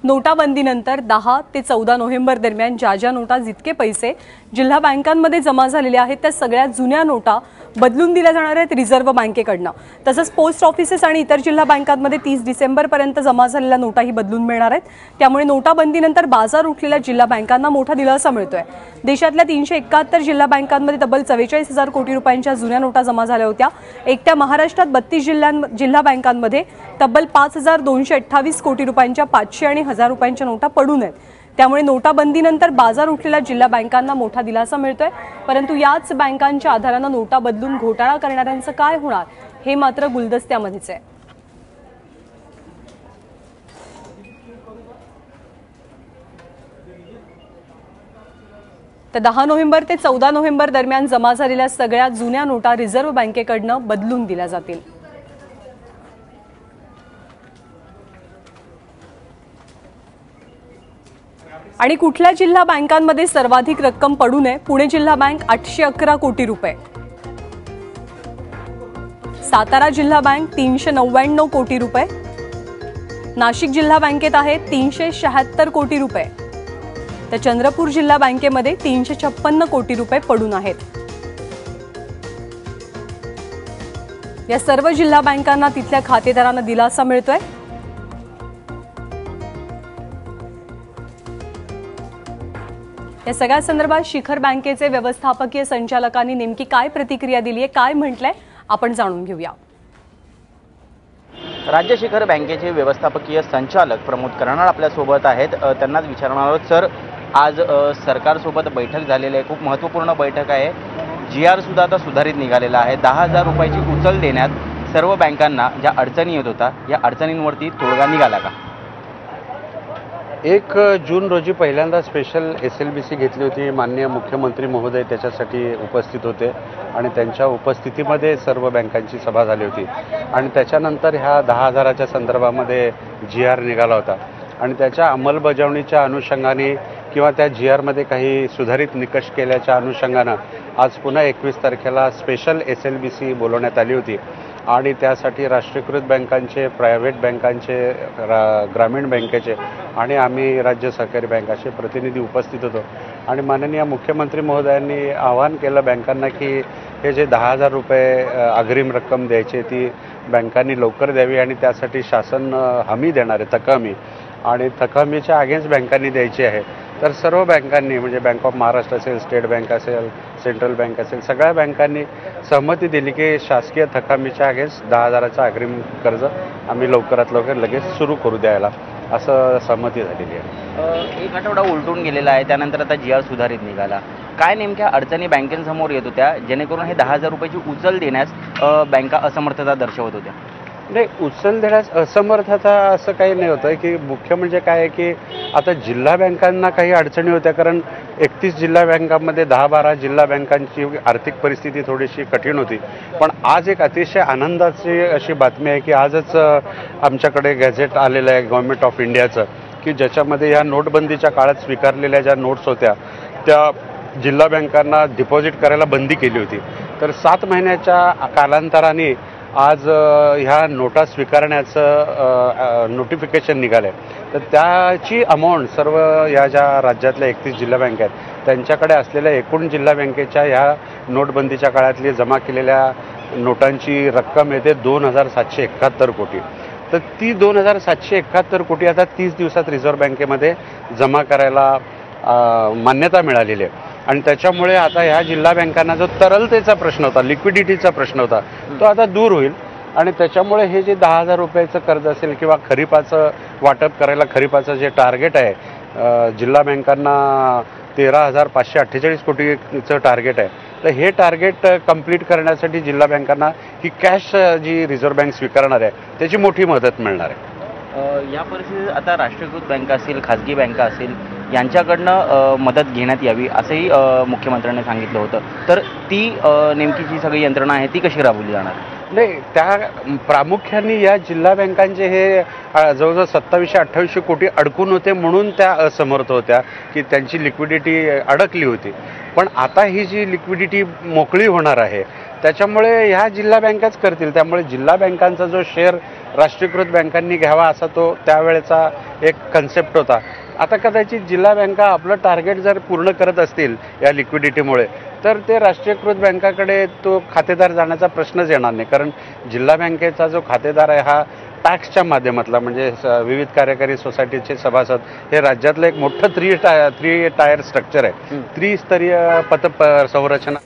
नोटाबंदीनंतर 10 ते 14 नोव्हेंबर दरम्यान ज्या नोटा जितके पैसे जिल्हा बँकांमध्ये जमा झालेले आहेत त्या सगळ्या जुन्या नोटा बदलून दिल्या जाणार आहेत रिझर्व्ह बँकेकडून। तसंच पोस्ट ऑफिसेस आणि इतर जिल्हा बँकांमध्ये 30 डिसेंबर पर्यंत जमा झालेल्या नोटाही बदलून मिळणार आहेत। त्यामुळे नोटाबंदीनंतर बाजार उठलेल्या जिल्हा बँकांना मोठा दिलासा मिळतोय। देशातल्या 371 जिल्हा बँकांमध्ये तब्बल 44,000 कोटी रुपयांच्या जुन्या नोटा जमा झाल्या होत्या। एकट्या महाराष्ट्रात 32 जिल्हा बँकांमध्ये तब्बल 5,228 कोटी रुपयांच्या 500 आणि 1000 रुपयांच्या नोटा पडून आहेत। त्यामुळे नोटाबंदीनंतर बाजार उठलेल्या जिल्हा बँकांना मोठा दिलासा मिळतोय। परंतु याच बँकांच्या आधाराने नोटा बदलून घोटाळा करणाऱ्यांचं काय होणार हे मात्र गुलदस्त्यामध्येच आहे। तर 10 नोव्हेंबर ते 14 नोव्हेंबर दरम्यान जमा झालेल्या सगळ्या जुन्या नोटा रिझर्व्ह बँकेकडून बदलून दिल्या जातील। आणि कुठल्या जिल्हा बँकांमध्ये सर्वाधिक रक्कम पडू नये? पुणे जिल्हा बँक 811 कोटी रुपये, सातारा जिल्हा बँक 399 कोटी रुपये, नाशिक जिल्हा बँकेत आहे 376 कोटी रुपये, तर चंद्रपूर जिल्हा बँकेमध्ये 356 कोटी रुपये पडून आहेत। या सर्व जिल्हा बँकांना तिथल्या खातेदारांना दिलासा मिळतोय। या सगळ्या संदर्भात शिखर बँकेचे व्यवस्थापकीय संचालकांनी नेमकी काय प्रतिक्रिया दिली आहे, काय म्हटलंय आपण जाणून घेऊया। राज्य शिखर बँकेचे व्यवस्थापकीय संचालक प्रमोद कर्नाळ आपल्या सोबत आहेत। त्यांनाच विचारणार आहोत, सर आज सरकारसोबत बैठक झालेली आहे, खूप महत्त्वपूर्ण बैठक आहे। GR सुद्धा आता सुधारित निघालेला आहे। 10,000 रुपयाची उचल देण्यात सर्व बँकांना ज्या अडचणी येत होत्या या अडचणींवरती तोडगा निघाला का? 1 जून रोजी पहिल्यांदा स्पेशल SLBC घेतली होती। माननीय मुख्यमंत्री महोदय त्याच्यासाठी उपस्थित होते आणि त्यांच्या उपस्थितीमध्ये सर्व बँकांची सभा झाली होती आणि त्याच्यानंतर ह्या 10,000च्या संदर्भामध्ये GR निघाला होता आणि त्याच्या अंमलबजावणीच्या अनुषंगाने किंवा त्या GRमध्ये काही सुधारित निकष केल्याच्या अनुषंगानं आज पुन्हा 21 तारखेला स्पेशल SLBC बोलवण्यात आली होती आणि त्यासाठी राष्ट्रीयकृत बँकांचे, प्रायव्हेट बँकांचे, ग्रामीण बँकेचे आणि आम्ही राज्य सहकारी बँकाचे प्रतिनिधी उपस्थित होतो आणि माननीय मुख्यमंत्री महोदयांनी आवाहन केलं बँकांना की हे जे 10,000 रुपये अग्रिम रक्कम द्यायची ती बँकांनी लवकर द्यावी आणि त्यासाठी शासन हमी देणार आहे, थकहमी, आणि थकहमीच्या अगेन्स्ट बँकांनी द्यायची आहे। तर सर्व बँकांनी म्हणजे बँक ऑफ महाराष्ट्र असेल, स्टेट बँक असेल, सेंट्रल बँक असेल, सगळ्या बँकांनी सहमती दिली की शासकीय थकहमीच्या अगेन्स्ट 10,000चा अग्रिम कर्ज आम्ही लवकरात लवकर लगेच सुरू करू द्यायला असं सहमती झालेली आहे। एक आठवडा उलटून गेलेला आहे, त्यानंतर आता GR सुधारित निघाला। काय नेमक्या अडचणी बँकेसमोर येत होत्या जेणेकरून हे 10,000 रुपयाची उचल देण्यास बँका असमर्थता दर्शवत होत्या? नाही, उचल देण्यास असमर्थता असं काही नाही होतं की मुख्य म्हणजे काय आहे की आता जिल्हा बँकांना काही अडचणी होत्या कारण 31 जिल्हा बँकांमध्ये 10-12 जिल्हा बँकांची आर्थिक परिस्थिती थोडीशी कठीण होती। पण आज एक अतिशय आनंदाची अशी बातमी आहे की आजच आमच्याकडे गॅझेट आलेलं आहे गव्हर्नमेंट ऑफ इंडियाचं की ज्याच्यामध्ये ह्या नोटबंदीच्या काळात स्वीकारलेल्या ज्या नोट्स होत्या त्या जिल्हा बँकांना डिपॉझिट करायला बंदी केली होती। तर 7 महिन्याच्या कालांतराने आज ह्या नोटा स्वीकारण्याचं नोटिफिकेशन निघालं आहे। तर त्याची अमाऊंट सर्व या ज्या राज्यातल्या 31 जिल्हा बँका आहेत त्यांच्याकडे असलेल्या एकूण जिल्हा बँकेच्या ह्या नोटबंदीच्या काळातली जमा केलेल्या नोटांची रक्कम येते 2,771 कोटी। तर ती 2,771 कोटी आता 30 दिवसात रिझर्व्ह बँकेमध्ये जमा करायला मान्यता मिळालेली आहे आणि त्याच्यामुळे आता ह्या जिल्हा बँकांना जो तरलतेचा प्रश्न होता, लिक्विडिटीचा प्रश्न होता, तो आता दूर होईल आणि त्याच्यामुळे हे जे 10,000 रुपयाचं कर्ज असेल किंवा खरीपाचं वाटप करायला खरीपाचं जे टार्गेट आहे जिल्हा बँकांना 13,548 कोटीचं टार्गेट आहे। तर हे टार्गेट कंप्लीट करण्यासाठी जिल्हा बँकांना ही कॅश जी रिझर्व्ह बँक स्वीकारणार आहे त्याची मोठी मदत मिळणार आहे। या परिस्थितीत आता राष्ट्रीयकृत बँका असतील, खाजगी बँका असतील यांच्याकडनं मदत घेण्यात यावी असंही मुख्यमंत्र्यांनी सांगितलं होतं। तर ती नेमकी जी सगळी यंत्रणा आहे ती कशी राबवली जाणार? नाही, त्या प्रामुख्याने या जिल्हा बँकांचे हे जवळजवळ 2728 कोटी अडकून होते म्हणून त्या असमर्थ होत्या की त्यांची लिक्विडिटी अडकली होती। पण आता ही जी लिक्विडिटी मोकळी होणार आहे त्याच्यामुळे ह्या जिल्हा बँकाच करतील। त्यामुळे जिल्हा बँकांचा जो शेअर राष्ट्रीयकृत बँकांनी घ्यावा असा तो त्यावेळेचा एक कन्सेप्ट होता. आता कदाचित जिल्हा बँका आपलं टार्गेट जर पूर्ण करत असतील या लिक्विडिटीमुळे तर ते राष्ट्रीयकृत बँकाकडे तो खातेदार जाण्याचा प्रश्नच येणार नाही. कारण जिल्हा बँकेचा जो खातेदार आहे हा टॅक्सच्या माध्यमातला म्हणजे विविध कार्यकारी सोसायटीचे सभासद हे राज्यातलं एक मोठं थ्री टायर स्ट्रक्चर आहे. त्रिस्तरीय संरचना